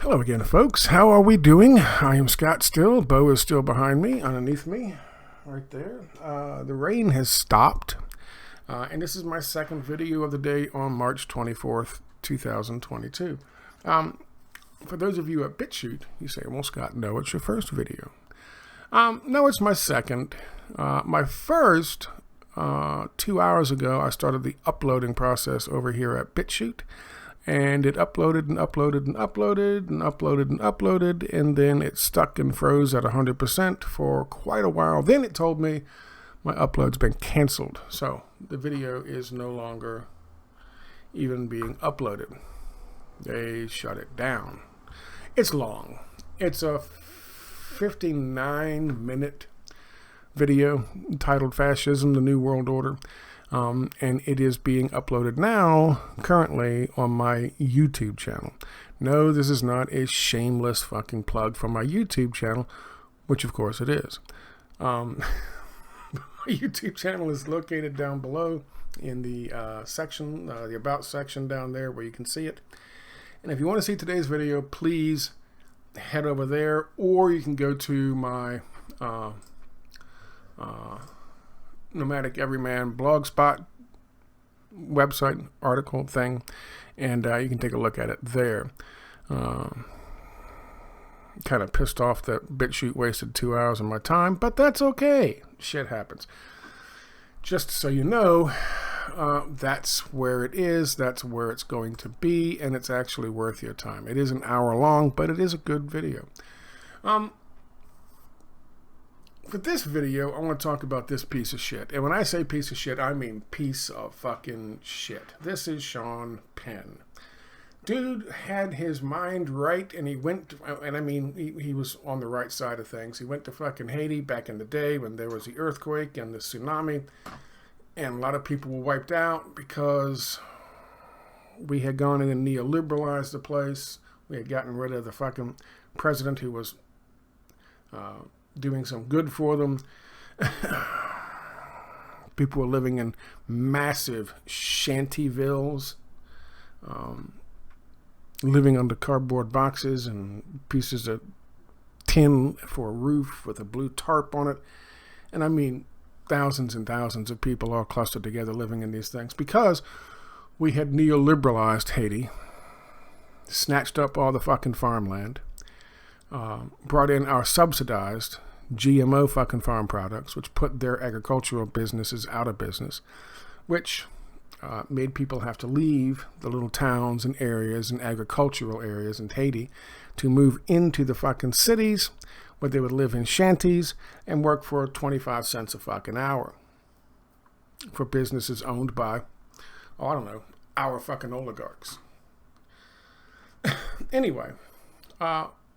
Hello again, folks. How are we doing? I am Scott still. Bo is still behind me, underneath me, right there. The rain has stopped, and this is my second video of the day on March 24th, 2022. For those of you at BitChute, you say, well, Scott, no, it's your first video. No, it's my second. My first, 2 hours ago, I started the uploading process over here at BitChute. And it uploaded and uploaded and uploaded and uploaded and uploaded, and then it stuck and froze at 100% for quite a while. Then it told me my upload's been canceled, so the video is no longer even being uploaded. They shut it down. It's long. It's a 59-minute video entitled Fascism, the New World Order. And it is being uploaded now, currently, on my YouTube channel. No, this is not a shameless fucking plug for my YouTube channel, which of course it is. My YouTube channel is located down below in the section, the About section down there where you can see it. And if you want to see today's video, please head over there, or you can go to my Nomadic Everyman blogspot website article thing, and you can take a look at it there. Kind of pissed off that BitChute wasted 2 hours of my time, but that's okay. Shit happens. Just so you know, that's where it is, that's where it's going to be, and it's actually worth your time. It is an hour long, but it is a good video. For this video, I want to talk about this piece of shit. And when I say piece of shit, I mean piece of fucking shit. This is Sean Penn. Dude had his mind right, and he went, and I mean, he was on the right side of things. He went to fucking Haiti back in the day when there was the earthquake and the tsunami, and a lot of people were wiped out because we had gone in and neoliberalized the place. We had gotten rid of the fucking president who was doing some good for them. People were living in massive shantyvilles, living under cardboard boxes and pieces of tin for a roof with a blue tarp on it. And I mean, thousands and thousands of people all clustered together living in these things because we had neoliberalized Haiti, snatched up all the fucking farmland, brought in our subsidized GMO fucking farm products, which put their agricultural businesses out of business, which made people have to leave the little towns and areas and agricultural areas in Haiti to move into the fucking cities where they would live in shanties and work for 25 cents a fucking hour for businesses owned by, oh, I don't know, our fucking oligarchs. Anyway,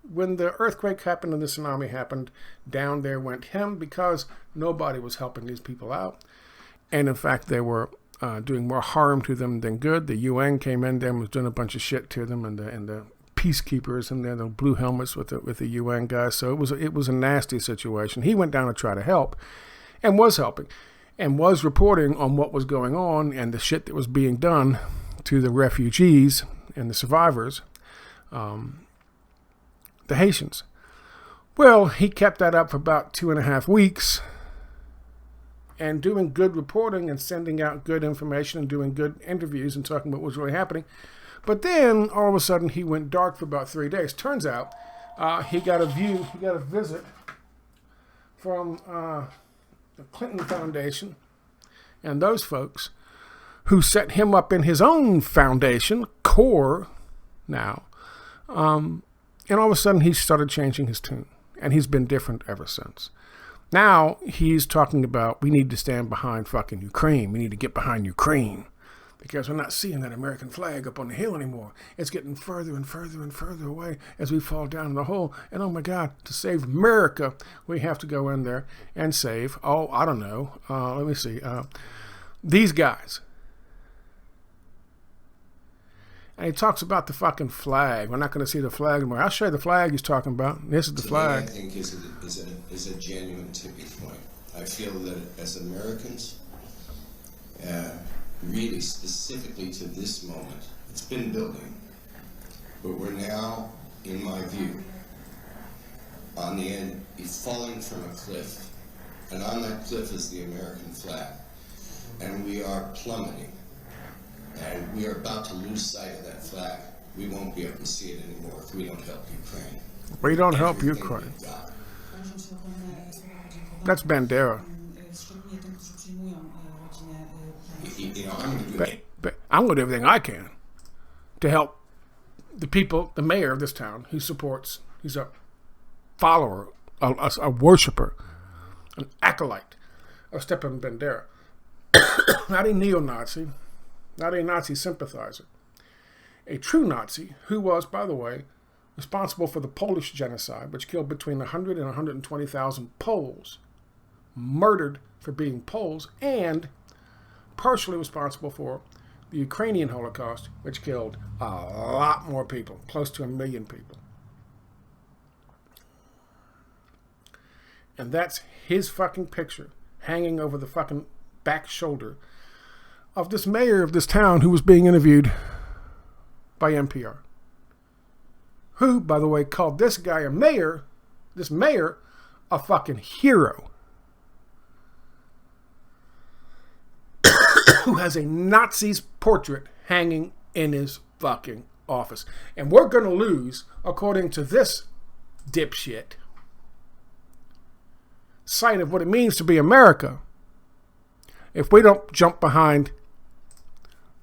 when the earthquake happened and the tsunami happened, down there went him because nobody was helping these people out. And in fact, they were doing more harm to them than good. The UN came in there and was doing a bunch of shit to them, and the peacekeepers and the blue helmets with the UN guys. So it was a nasty situation. He went down to try to help and was helping and was reporting on what was going on and the shit that was being done to the refugees and the survivors. The Haitians. Well, he kept that up for about 2.5 weeks and doing good reporting and sending out good information and doing good interviews and talking about what was really happening. But then all of a sudden he went dark for about 3 days. Turns out he got a visit from the Clinton Foundation and those folks who set him up in his own foundation, CORE now. And all of a sudden, he started changing his tune, and he's been different ever since. Now, he's talking about, we need to stand behind fucking Ukraine. We need to get behind Ukraine because we're not seeing that American flag up on the hill anymore. It's getting further and further and further away as we fall down the hole. And oh my God, to save America, we have to go in there and save, oh, I don't know, let me see, these guys. And he talks about the fucking flag. We're not going to see the flag anymore. I'll show you the flag he's talking about. This is the flag. I think is a genuine tipping point. I feel that as Americans, really specifically to this moment, it's been building, but we're now in my view, on the end, is falling from a cliff. And on that cliff is the American flag. And we are plummeting. And we are about to lose sight of that flag. We won't be able to see it anymore if we don't help Ukraine. We don't help Ukraine. That's Bandera. You know, I'm going to do But I'm going to do everything I can to help the people, the mayor of this town, he supports, he's a follower, a worshiper, an acolyte of Stepan Bandera. Not a neo-Nazi, not a Nazi sympathizer. A true Nazi who was, by the way, responsible for the Polish genocide, which killed between 100 and 120,000 Poles, murdered for being Poles, and partially responsible for the Ukrainian Holocaust, which killed a lot more people, close to 1 million people. And that's his fucking picture hanging over the fucking back shoulder of this mayor of this town who was being interviewed by NPR. Who, by the way, called this guy a mayor, this mayor, a fucking hero. Who has a Nazi's portrait hanging in his fucking office. And we're going to lose, according to this dipshit, sight of what it means to be America if we don't jump behind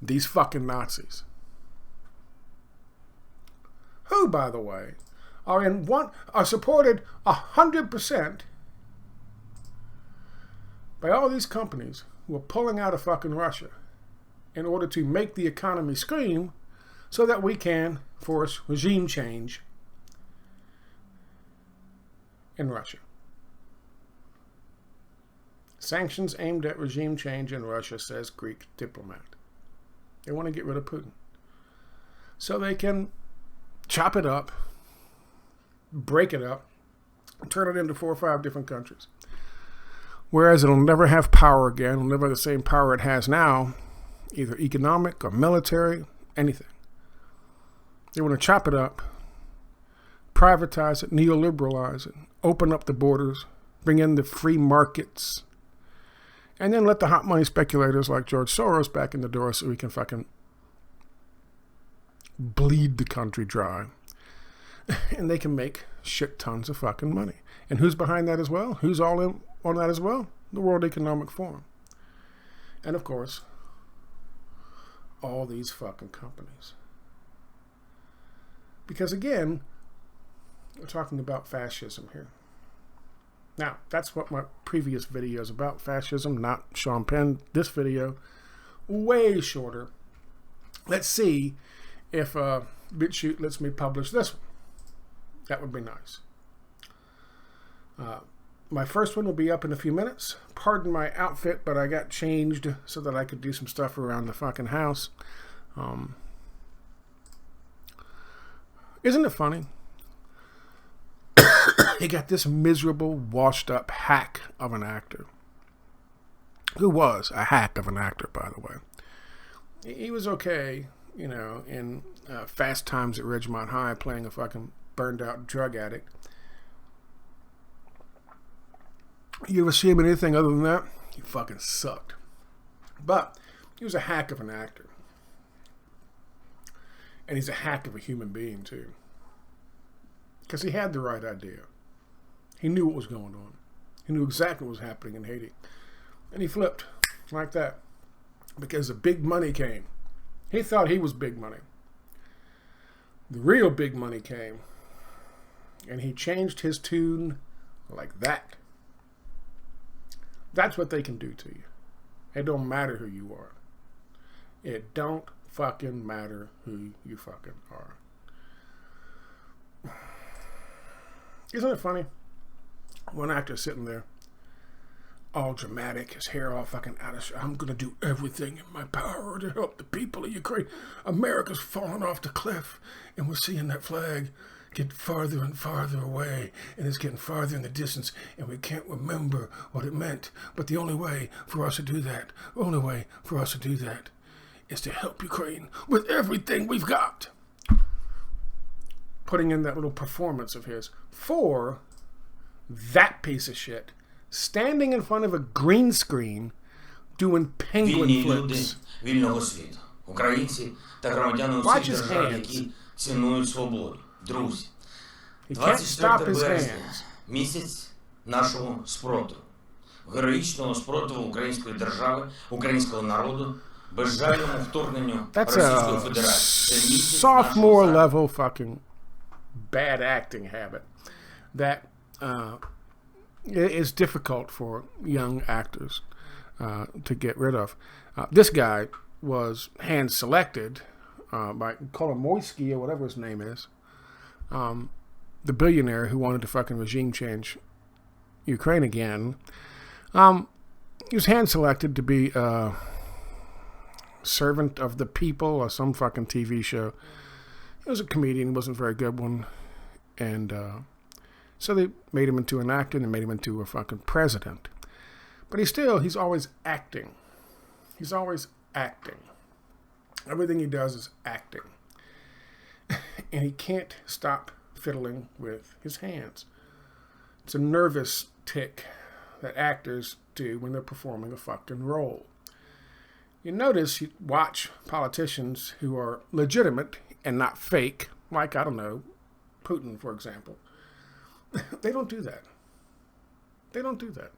these fucking Nazis. Who, by the way, are supported 100% by all these companies who are pulling out of fucking Russia in order to make the economy scream so that we can force regime change in Russia. Sanctions aimed at regime change in Russia, says Greek diplomat. They want to get rid of Putin so they can chop it up, break it up, turn it into 4 or 5 different countries. Whereas it'll never have power again, it'll never have the same power it has now, either economic or military, anything. They want to chop it up, privatize it, neoliberalize it, open up the borders, bring in the free markets, and then let the hot money speculators like George Soros back in the door so we can fucking bleed the country dry. And they can make shit tons of fucking money. And who's behind that as well? Who's all in on that as well? The World Economic Forum. And of course, all these fucking companies. Because again, we're talking about fascism here. Now, that's what my previous video is about, fascism, not Sean Penn. This video, way shorter. Let's see if BitChute lets me publish this one. That would be nice. My first one will be up in a few minutes. Pardon my outfit, but I got changed so that I could do some stuff around the fucking house. Isn't it funny? He got this miserable, washed-up hack of an actor. Who was a hack of an actor, by the way. He was okay, you know, in Fast Times at Ridgemont High, playing a fucking burned-out drug addict. You ever see him in anything other than that? He fucking sucked. But he was a hack of an actor. And he's a hack of a human being, too. Because he had the right idea. He knew what was going on. He knew exactly what was happening in Haiti. And he flipped like that. Because the big money came. He thought he was big money. The real big money came. And he changed his tune like that. That's what they can do to you. It don't matter who you are. It don't fucking matter who you fucking are. Isn't it funny? One actor sitting there, all dramatic, his hair all fucking out of shape. I'm going to do everything in my power to help the people of Ukraine. America's falling off the cliff, and we're seeing that flag get farther and farther away, and it's getting farther in the distance, and we can't remember what it meant. But the only way for us to do that, is to help Ukraine with everything we've got. putting in that little performance of his, for that piece of shit standing in front of a green screen doing penguin flips. Вільного світу. Українці та громадяни усіх держав, які цінують свободу. Друзі, 24 березня – місяць нашого спротиву. Героїчного спротиву української держави, українського народу, безжальному вторгненню Російської Федерації. Sophomore level fucking bad acting habit that is difficult for young actors to get rid of. This guy was hand selected by Kolomoisky or whatever his name is, the billionaire who wanted to fucking regime change Ukraine again. He was hand selected to be a servant of the people or some fucking TV show. He was a comedian, he wasn't a very good one. And so they made him into an actor and made him into a fucking president. But he's always acting. He's always acting. Everything he does is acting. And he can't stop fiddling with his hands. It's a nervous tick that actors do when they're performing a fucking role. You notice, you watch politicians who are legitimate and not fake, like, I don't know, Putin, for example. They don't do that. They don't do that.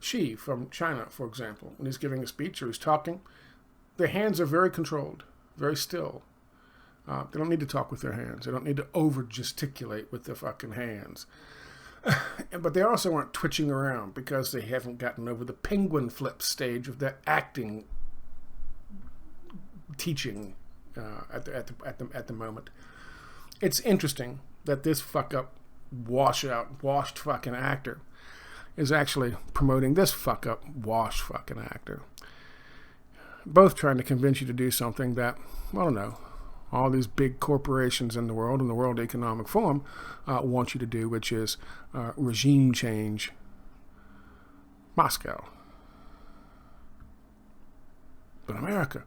Xi from China, for example, when he's giving a speech or he's talking, their hands are very controlled, very still. They don't need to talk with their hands. They don't need to over-gesticulate with their fucking hands. But they also aren't twitching around because they haven't gotten over the penguin flip stage of their acting teaching at the moment. It's interesting that this washed fucking actor is actually promoting this washed fucking actor. Both trying to convince you to do something that, I don't know, all these big corporations in the world and the World Economic Forum want you to do, which is regime change Moscow. But America,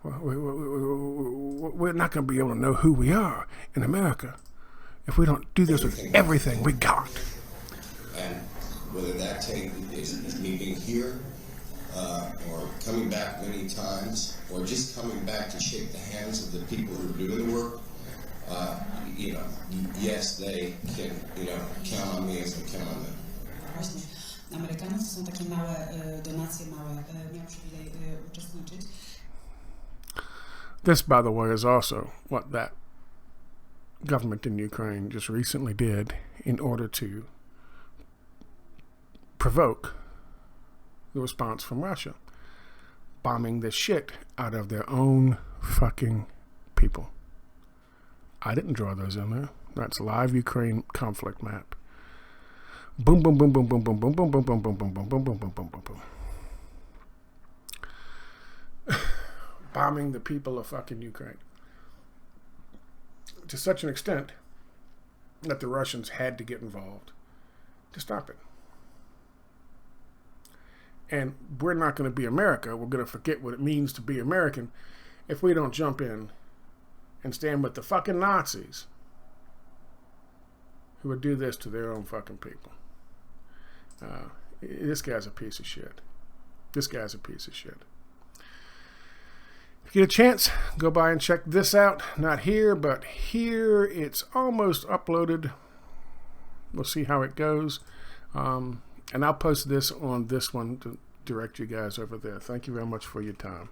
we're not going to be able to know who we are in America if we don't do this with everything we got. And whether that is me being here, or coming back many times, or just coming back to shake the hands of the people who are doing the work, yes, they can, count on me as I count on them. Właśnie. Amerykanów to są takie małe donacje, miał przywilej uczestniczyć. This, by the way, is also what that government in Ukraine just recently did in order to provoke the response from Russia, bombing the shit out of their own fucking people. I didn't draw those in there. That's live Ukraine conflict map. Boom, boom, boom, boom, boom, boom, boom, boom, boom, boom, boom, boom, boom, boom, boom, boom, boom, boom, boom. Bombing the people of fucking Ukraine to such an extent that the Russians had to get involved to stop it. And we're not going to be America. We're going to forget what it means to be American if we don't jump in and stand with the fucking Nazis who would do this to their own fucking people. This guy's a piece of shit. This guy's a piece of shit. If you get a chance, go by and check this out. Not here, but here. It's almost uploaded. We'll see how it goes. And I'll post this on this one to direct you guys over there. Thank you very much for your time.